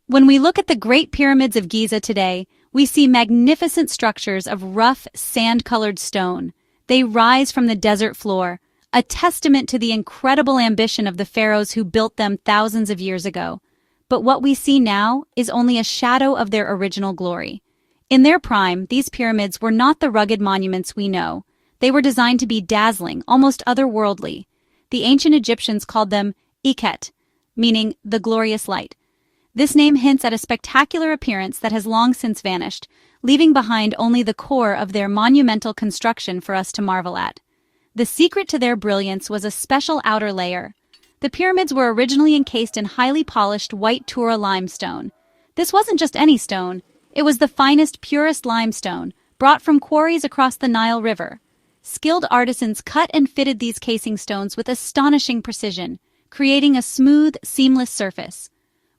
When we look at the Great Pyramids of Giza today, we see magnificent structures of rough, sand-colored stone. They rise from the desert floor, a testament to the incredible ambition of the pharaohs who built them thousands of years ago. But what we see now is only a shadow of their original glory. In their prime, these pyramids were not the rugged monuments we know. They were designed to be dazzling, almost otherworldly. The ancient Egyptians called them Iket, meaning the glorious light. This name hints at a spectacular appearance that has long since vanished, leaving behind only the core of their monumental construction for us to marvel at. The secret to their brilliance was a special outer layer. The pyramids were originally encased in highly polished white Tura limestone. This wasn't just any stone, it was the finest, purest limestone, brought from quarries across the Nile River. Skilled artisans cut and fitted these casing stones with astonishing precision, creating a smooth, seamless surface.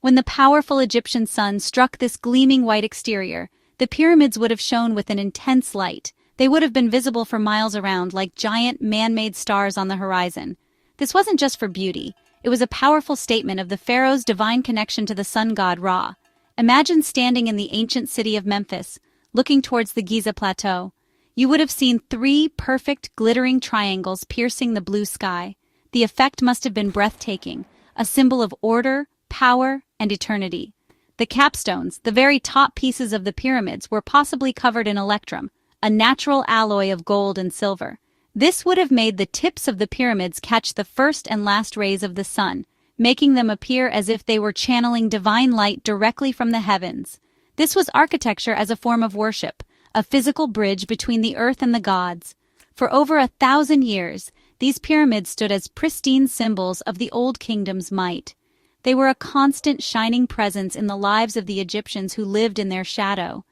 When the powerful Egyptian sun struck this gleaming white exterior, the pyramids would have shone with an intense light. They would have been visible for miles around like giant man-made stars on the horizon. This wasn't just for beauty, it was a powerful statement of the pharaoh's divine connection to the sun god Ra. Imagine standing in the ancient city of Memphis, looking towards the Giza Plateau. You would have seen 3 perfect, glittering triangles piercing the blue sky. The effect must have been breathtaking, a symbol of order, power, and eternity. The capstones, the very top pieces of the pyramids, were possibly covered in electrum, a natural alloy of gold and silver. This would have made the tips of the pyramids catch the first and last rays of the sun, making them appear as if they were channeling divine light directly from the heavens. This was architecture as a form of worship, a physical bridge between the earth and the gods. For over 1,000 years, these pyramids stood as pristine symbols of the Old Kingdom's might. They were a constant shining presence in the lives of the Egyptians who lived in their shadow.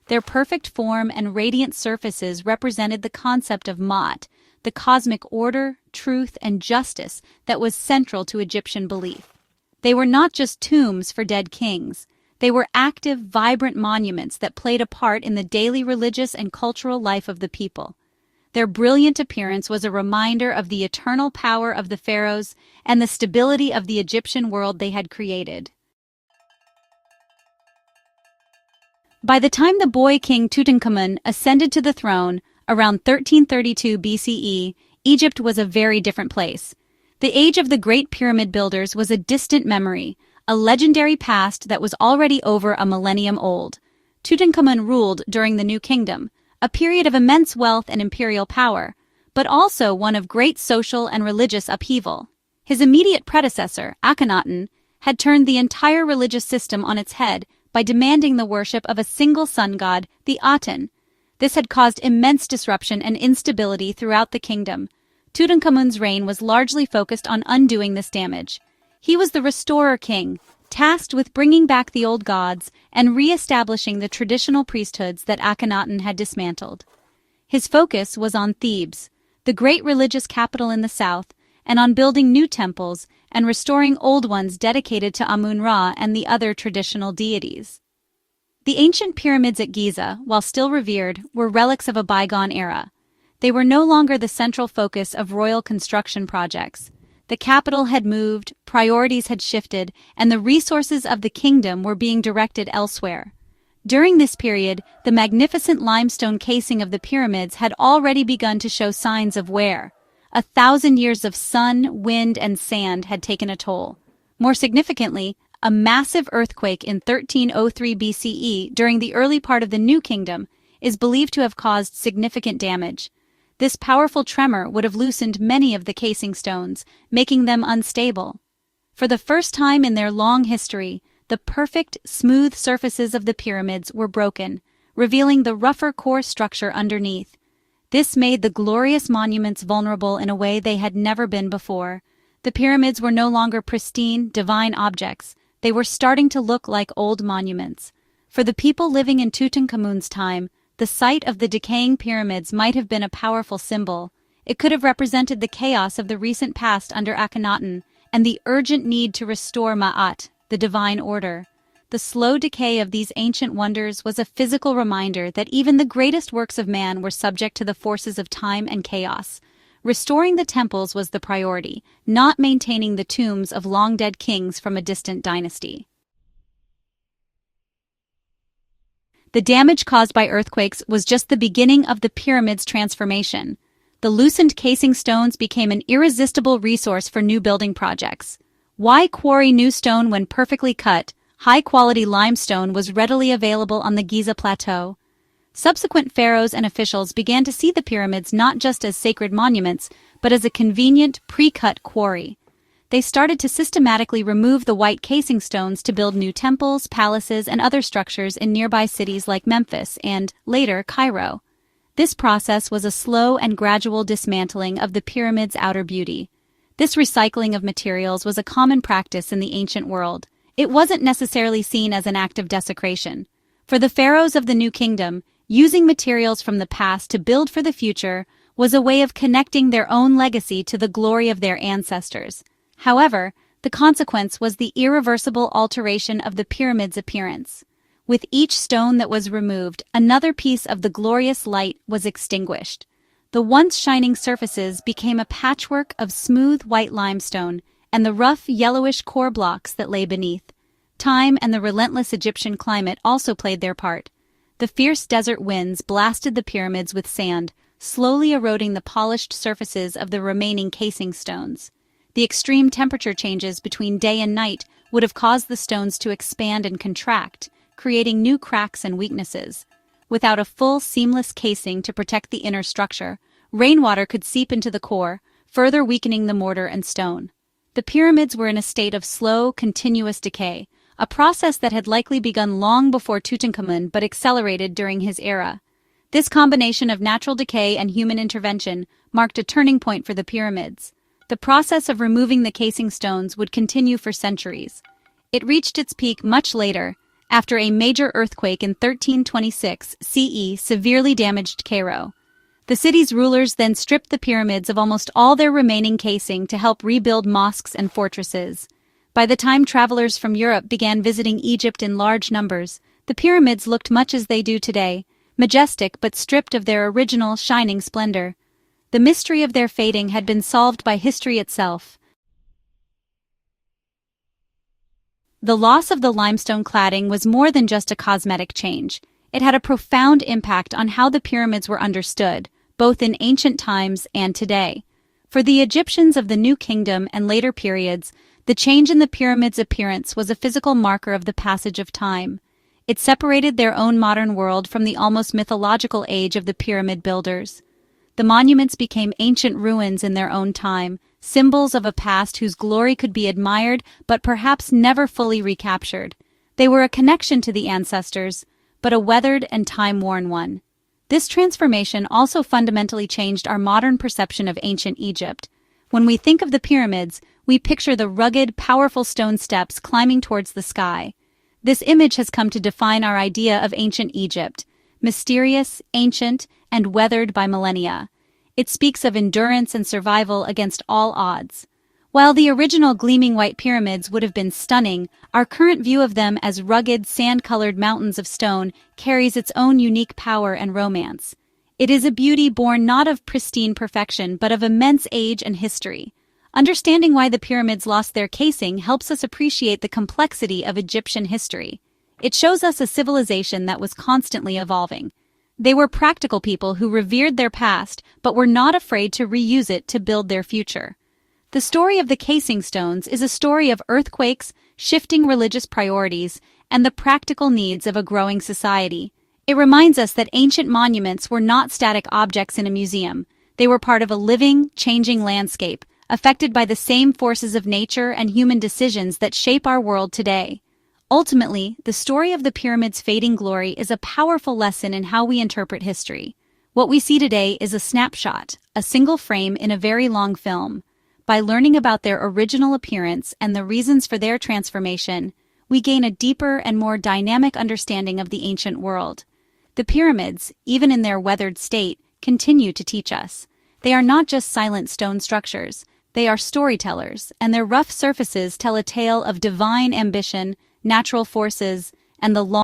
Their perfect form and radiant surfaces represented the concept of Ma'at, the cosmic order, truth, and justice that was central to Egyptian belief. They were not just tombs for dead kings. They were active, vibrant monuments that played a part in the daily religious and cultural life of the people. Their brilliant appearance was a reminder of the eternal power of the pharaohs and the stability of the Egyptian world they had created. By the time the boy king Tutankhamun ascended to the throne, around 1332 BCE, Egypt was a very different place. The age of the Great Pyramid builders was a distant memory, a legendary past that was already over a millennium old. Tutankhamun ruled during the New Kingdom, a period of immense wealth and imperial power, but also one of great social and religious upheaval. His immediate predecessor, Akhenaten, had turned the entire religious system on its head by demanding the worship of a single sun god, the Aten. This had caused immense disruption and instability throughout the kingdom. Tutankhamun's reign was largely focused on undoing this damage. He was the restorer king, tasked with bringing back the old gods and re-establishing the traditional priesthoods that Akhenaten had dismantled. His focus was on Thebes, the great religious capital in the south, and on building new temples and restoring old ones dedicated to Amun-Ra and the other traditional deities. The ancient pyramids at Giza, while still revered, were relics of a bygone era. They were no longer the central focus of royal construction projects. The capital had moved, priorities had shifted, and the resources of the kingdom were being directed elsewhere. During this period, the magnificent limestone casing of the pyramids had already begun to show signs of wear. 1,000 years of sun, wind, and sand had taken a toll. More significantly, a massive earthquake in 1303 BCE during the early part of the New Kingdom is believed to have caused significant damage. This powerful tremor would have loosened many of the casing stones, making them unstable. For the first time in their long history, the perfect, smooth surfaces of the pyramids were broken, revealing the rougher core structure underneath. This made the glorious monuments vulnerable in a way they had never been before. The pyramids were no longer pristine, divine objects. They were starting to look like old monuments. For the people living in Tutankhamun's time, the sight of the decaying pyramids might have been a powerful symbol. It could have represented the chaos of the recent past under Akhenaten and the urgent need to restore Ma'at, the divine order. The slow decay of these ancient wonders was a physical reminder that even the greatest works of man were subject to the forces of time and chaos. Restoring the temples was the priority, not maintaining the tombs of long-dead kings from a distant dynasty. The damage caused by earthquakes was just the beginning of the pyramid's transformation. The loosened casing stones became an irresistible resource for new building projects. Why quarry new stone when perfectly cut, high-quality limestone was readily available on the Giza Plateau? Subsequent pharaohs and officials began to see the pyramids not just as sacred monuments, but as a convenient, pre-cut quarry. They started to systematically remove the white casing stones to build new temples, palaces, and other structures in nearby cities like Memphis and, later, Cairo. This process was a slow and gradual dismantling of the pyramid's outer beauty. This recycling of materials was a common practice in the ancient world. It wasn't necessarily seen as an act of desecration. For the pharaohs of the New Kingdom, using materials from the past to build for the future was a way of connecting their own legacy to the glory of their ancestors. However, the consequence was the irreversible alteration of the pyramid's appearance. With each stone that was removed, another piece of the glorious light was extinguished. The once shining surfaces became a patchwork of smooth white limestone and the rough yellowish core blocks that lay beneath. Time and the relentless Egyptian climate also played their part. The fierce desert winds blasted the pyramids with sand, slowly eroding the polished surfaces of the remaining casing stones. The extreme temperature changes between day and night would have caused the stones to expand and contract, creating new cracks and weaknesses. Without a full, seamless casing to protect the inner structure, rainwater could seep into the core, further weakening the mortar and stone. The pyramids were in a state of slow, continuous decay, a process that had likely begun long before Tutankhamun but accelerated during his era. This combination of natural decay and human intervention marked a turning point for the pyramids. The process of removing the casing stones would continue for centuries. It reached its peak much later, after a major earthquake in 1326 CE severely damaged Cairo. The city's rulers then stripped the pyramids of almost all their remaining casing to help rebuild mosques and fortresses. By the time travelers from Europe began visiting Egypt in large numbers, the pyramids looked much as they do today, majestic but stripped of their original shining splendor. The mystery of their fading had been solved by history itself. The loss of the limestone cladding was more than just a cosmetic change. It had a profound impact on how the pyramids were understood, both in ancient times and today. For the Egyptians of the New Kingdom and later periods, the change in the pyramid's appearance was a physical marker of the passage of time. It separated their own modern world from the almost mythological age of the pyramid builders. The monuments became ancient ruins in their own time, symbols of a past whose glory could be admired but perhaps never fully recaptured. They were a connection to the ancestors, but a weathered and time-worn one. This transformation also fundamentally changed our modern perception of ancient Egypt. When we think of the pyramids, we picture the rugged, powerful stone steps climbing towards the sky. This image has come to define our idea of ancient Egypt: mysterious, ancient, and weathered by millennia. It speaks of endurance and survival against all odds. While the original gleaming white pyramids would have been stunning, our current view of them as rugged, sand-colored mountains of stone carries its own unique power and romance. It is a beauty born not of pristine perfection, but of immense age and history. Understanding why the pyramids lost their casing helps us appreciate the complexity of Egyptian history. It shows us a civilization that was constantly evolving. They were practical people who revered their past, but were not afraid to reuse it to build their future. The story of the casing stones is a story of earthquakes, shifting religious priorities, and the practical needs of a growing society. It reminds us that ancient monuments were not static objects in a museum. They were part of a living, changing landscape, affected by the same forces of nature and human decisions that shape our world today. Ultimately, the story of the pyramid's fading glory is a powerful lesson in how we interpret history. What we see today is a snapshot, a single frame in a very long film. By learning about their original appearance and the reasons for their transformation, we gain a deeper and more dynamic understanding of the ancient world. The pyramids, even in their weathered state, continue to teach us. They are not just silent stone structures. They are storytellers, and their rough surfaces tell a tale of divine ambition, natural forces, and the long